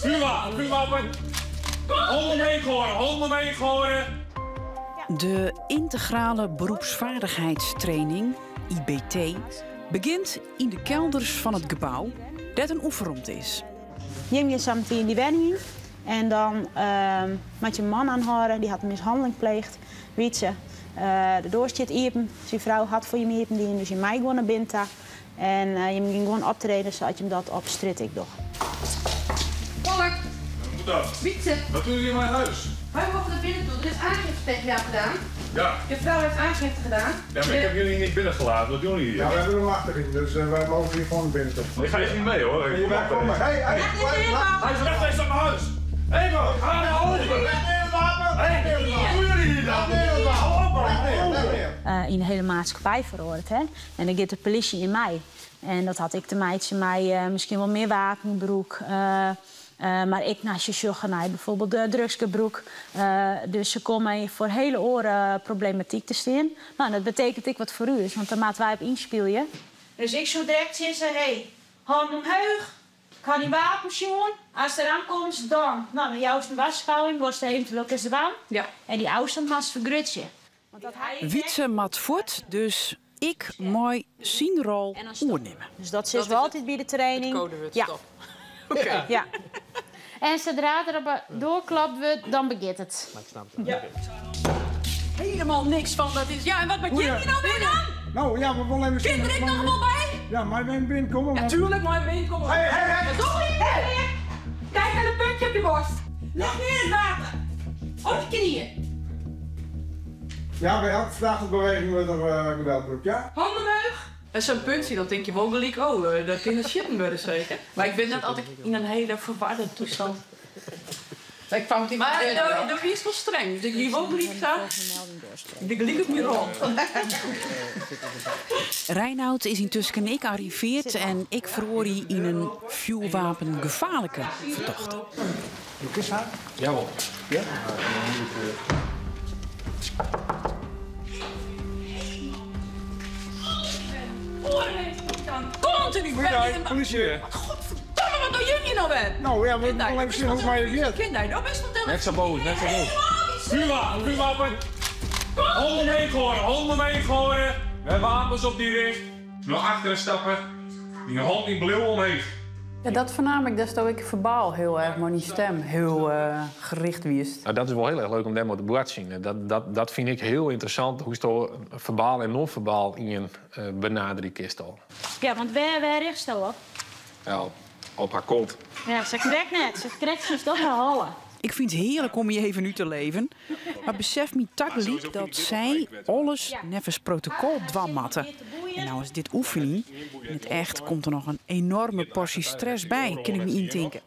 Vuurwapen! Honden meegooien! De integrale beroepsvaardigheidstraining, IBT, begint in de kelders van het gebouw dat een oefenrond is. Je gaat samen in die woning en dan met je man aanhouden, die had een mishandeling gepleegd. Weet ze, de deur zit open, zijn vrouw had voor je mee open, dus je mij gewoon naar binnen. En je ging gewoon optreden zoals je hem dat op strijd ik doch. Volk! Wat moet dat? Wietse! Wat doen jullie in mijn huis? Wij mogen naar binnen doen. Er is aangifte tegen jou gedaan. Ja. Je vrouw heeft aangifte gedaan. Ja, maar ik heb jullie niet binnengelaten. Wat doen jullie hier? Ja, we hebben hem achterin, dus wij mogen hier gewoon binnen toch. Ik ga hier niet mee hoor. Hey, kom maar. Hey, Hij is weg geweest uit mijn huis. Hé man, ga naar open. Wat doen jullie hier dan? In de hele maatschappij veroordeeld. Hè? En dan gaat de politie in mij. En dat had ik de meidje mij misschien wel meer wapenbroek. Maar ik naast je sjoggenij, bijvoorbeeld de drugsgebroek. Dus ze komen voor hele oren problematiek te staan. Nou, dat betekent ik wat voor u is, want dan maken wij op inspelen. Dus ik zo direct zeggen, hey, hand omhoog. Ik ga die wapens zien. Als er aankomt, dan. Nou, dan jouw een wasschouwing, was de eventueel eens de baan. Ja. En die afstand was vergrutje. Wietse mat voort, dus ik mooi zien rol oornemen. Dus dat is wel altijd bij de training. Codewet, ja. stop. Oké. Ja. En zodra er doorklapt wordt, dan begint het. Maar ik snap het. Ja. Helemaal niks van dat is. Ja, en wat maak je nou weer dan? Nou ja, we willen even zien. Kind er ik nog wel bij? Ja, maar we binnenkomen. Natuurlijk, maar binnenkomen. Hey. Wat doe je hier? Kijk naar de puntje op je borst. Leg neer in het water. Op je knieën. Ja, bij elke straatbeweging wordt er geweldbroek, ja? Handen omhoog. Dat is zo'n puntje, dan denk je wel gelijk, oh, dat kunnen shitten worden zeker. Maar ik ben net altijd in een hele verwarde toestand. Ik fout niet. Maar de is wel streng, dus ik die wel gelijk zo. Ik gelijk op je rol. Reinoud is intussen ik arriveerd en ik verhoor hij in een vuurwapengevaarlijke verdachte. Lucas, hè? Jawel. Ja? Continu ben Politie. Godverdomme, wat doe jullie nou weer? Nou ja, we willen even zien hoe het mij gaat. Kind, dat best wel Net zo boos, net zo boos. Vuurwapen! Honden meegooien! Met wapens op die ring. Naar achteren stappen. Die hand in blauw omheen. Ja, dat vernam ik, dat ik verbaal heel erg, maar die stem heel gericht wist. Nou, dat is wel heel erg leuk om demo te boord te zien. Dat vind ik heel interessant, hoe je verbaal en non-verbaal in je benadering kist al. Ja, want waar richt je op? Ja, op haar kont. Ja, ze krijgt net. Ze krijgt zich toch herhalen. Ik vind het heerlijk om je even nu te leven. Maar besef me takelijk dat zij alles nevens protocol dwammatten. En nou is dit oefening. In het echt komt er nog een enorme portie stress bij, kan ik me intinken.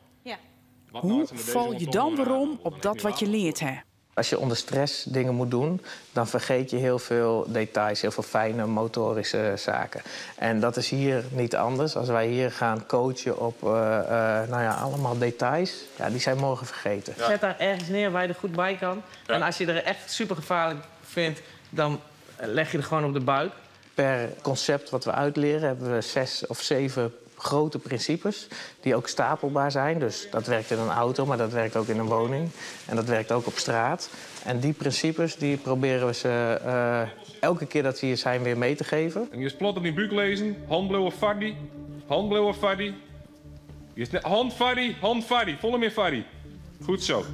Hoe val je dan weer om op dat wat je leert, hè? Als je onder stress dingen moet doen, dan vergeet je heel veel details, heel veel fijne motorische zaken. En dat is hier niet anders. Als wij hier gaan coachen op allemaal details, ja, die zijn morgen vergeten. Ja. Zet daar ergens neer waar je er goed bij kan. Ja. En als je er echt super gevaarlijk vindt, dan leg je er gewoon op de buik. Per concept wat we uitleren hebben we 6 of 7 grote principes die ook stapelbaar zijn. Dus dat werkt in een auto, maar dat werkt ook in een woning. En dat werkt ook op straat. En die principes die proberen we ze elke keer dat ze hier zijn weer mee te geven. En je plot op die buik lezen. Handblauwe faddy. Handblauwe faddy. Hand faddy. Volle meer faddy. Goed zo.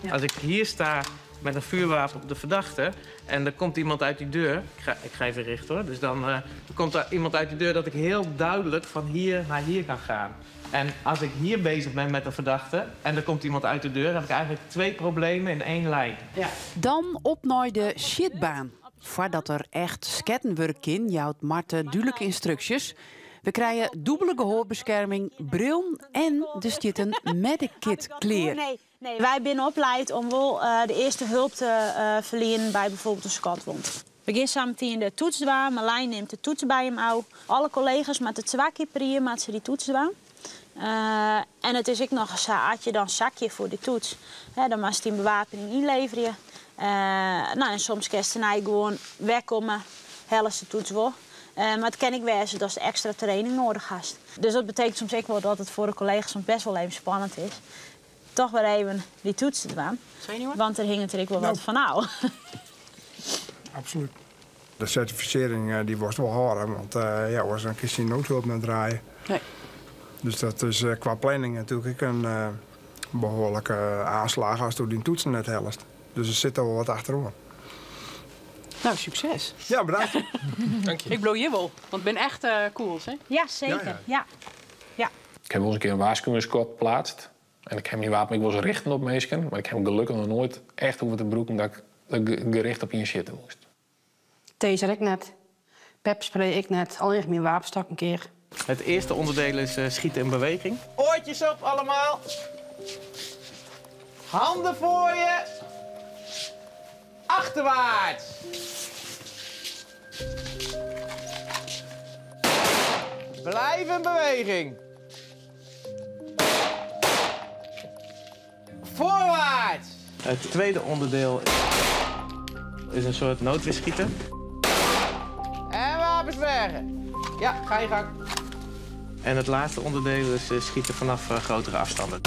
Ja. Als ik hier sta met een vuurwapen op de verdachte en er komt iemand uit die deur. Ik ga even richten hoor. Dus dan komt er iemand uit die deur dat ik heel duidelijk van hier naar hier kan gaan. En als ik hier bezig ben met een verdachte en er komt iemand uit de deur, heb ik eigenlijk 2 problemen in 1 lijn. Ja. Dan op naar de shitbaan. Voordat er echt skettenwerk in, jouwt Marten duidelijke instructies. We krijgen dubbele gehoorbescherming, bril en er zit een medikit kleer. Nee, wij zijn opgeleid om wel de eerste hulp te verlenen bij bijvoorbeeld een skatwond. We gaan samen in de toets doen. Marlijn neemt de toets bij hem aan. Alle collega's met de 2 keer per jaar ze die toets doen. En het is ook nog eens, had je dan zakje voor de toets. Dan moest hij een bewapening inleveren. En soms kan je gewoon wegkomen, hellen ze toets wel. Maar het kan ik wezen dat ze extra training nodig heeft. Dus dat betekent soms ook wel dat het voor de collega's soms best wel even spannend is. Toch weer even die toetsen te doen. Want er hing natuurlijk wel wat van nou. Absoluut. De certificering die was wel hard, want ja, was een keer noodhulp naar draaien. Nee. Dus dat is qua planning natuurlijk een behoorlijke aanslag als door die toetsen net helft. Dus er zit er wel wat achterom. Nou, succes. Ja, bedankt. Dank je. Ik blow je wel, want ik ben echt cool, hè? Ja, zeker. Ja. Ik heb wel eens een keer een waarschuwingskot geplaatst. En ik heb niet wapen, ik was richten op mensen. Maar ik heb gelukkig nog nooit echt hoeven te broeken dat ik gericht op je zitten moest. Taser ik net. Pepspray ik net. Alleen mijn wapenstok een keer. Het eerste onderdeel is schieten in beweging. Oortjes op allemaal. Handen voor je. Achterwaarts. Blijf in beweging. Voorwaarts. Het tweede onderdeel is een soort noodweerschieten. En wapens bergen. Ja, ga je gang. En het laatste onderdeel is schieten vanaf grotere afstanden.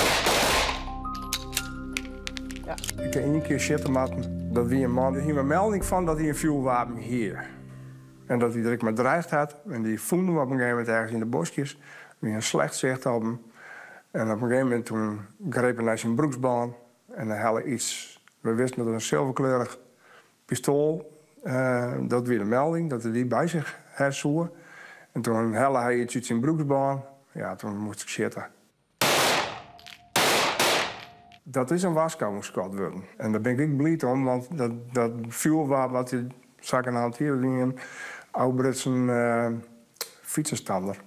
Ja. Ik heb één keer zitten matten. Dat wie een man, er ging een melding van dat hij een vuurwapen hier. En dat hij direct maar dreigd had. En die voelde hem op een gegeven moment ergens in de bosjes. Wie een slecht zicht op hem. En op een gegeven moment toen greep hij naar zijn broeksbaan. En dan helde iets. We wisten dat het een zilverkleurig pistool. Dat weer de melding, dat hij die bij zich herzoer. En toen helde hij iets uit zijn broeksbaan. Ja, toen moest ik zitten. Dat is een waarschuwingsschot worden. En daar ben ik blij om, want dat vuurwapen wat hij zag aan de hand hier, een oude fietsenstander.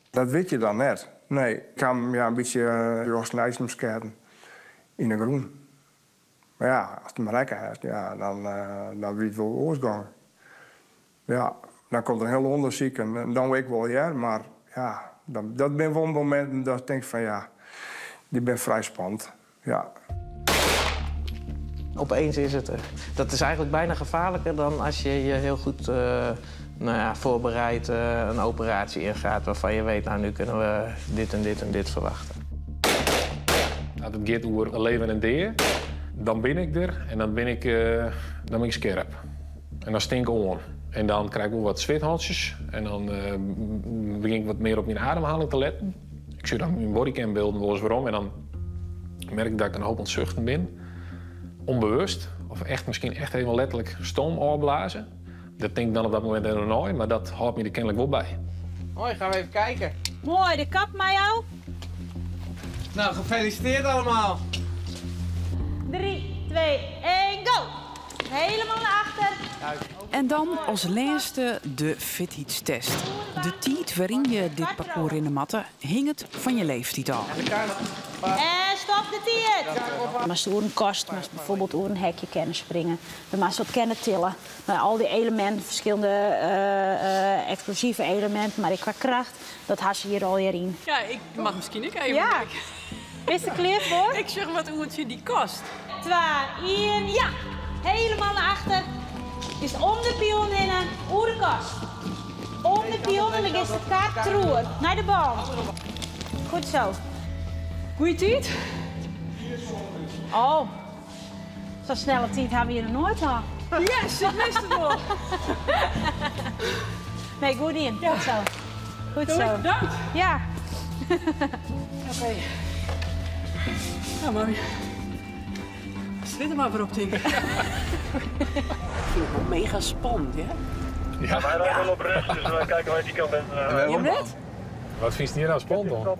Dat weet je dan net. Nee, ik kan ja, een beetje Jos Nijsem skaten in de groen. Maar ja, als het maar lekker is, ja, dan weet het wel oorsgang. Ja, dan komt er een heel onderzoek en dan weet ik wel, ja, maar ja, dat ben wel een moment dat ik denk van ja, die ben vrij spannend. Ja. Opeens is het er. Dat is eigenlijk bijna gevaarlijker dan als je je heel goed voorbereid een operatie ingaat waarvan je weet, nou nu kunnen we dit en dit en dit verwachten. Als het gaat over leven en deer, dan ben ik er en dan ben ik scherp. En dan stink ik om. En dan krijg ik wel wat zweethalsjes en dan begin ik wat meer op mijn ademhaling te letten. Ik zie dan mijn bodycam beelden wel eens waarom en dan merk ik dat ik een hoop ontzuchten ben. Onbewust, of misschien echt helemaal letterlijk stoom afblazen. Dat denk ik dan op dat moment helemaal nooit, maar dat houdt me er kennelijk wel bij. Mooi, gaan we even kijken. Mooi, de kap maar jou. Nou, gefeliciteerd allemaal. 3, 2, 1, go! Helemaal naar achter. En dan als laatste de fitheidstest. De tijd waarin je dit parcours in de matten hing het van je leeftijd al. En stop de tijd! Als je door een kast, als bijvoorbeeld door een hekje kunnen springen, dan mag je wat kennen tillen. Nou, al die elementen, verschillende explosieve elementen, maar qua kracht, dat had je hier al in. Ja, ik mag misschien ook even. Ja. Is er klaar voor? Ik zeg wat hoe die kost. 2, 1, ja! Helemaal naar achter. Is om de pion in en oer de kast. Om de pion en dan is de kaart troer. Naar de bal. Goed zo. Goeie tijd? Oh. Zo'n snelle tijd hebben we hier nog nooit gehad. Yes, ik wist het wel. Nee, goed in. Goed zo. Goed zo. Bedankt. Ja. Oké. Ja, mooi. Zit er maar voor op tegen. Ik vind het wel mega spannend, hè? Ja, wij rijden wel op rechts, dus we kijken waar die kant bent. Je hebt net? Wat vind je hier nou spannend dan?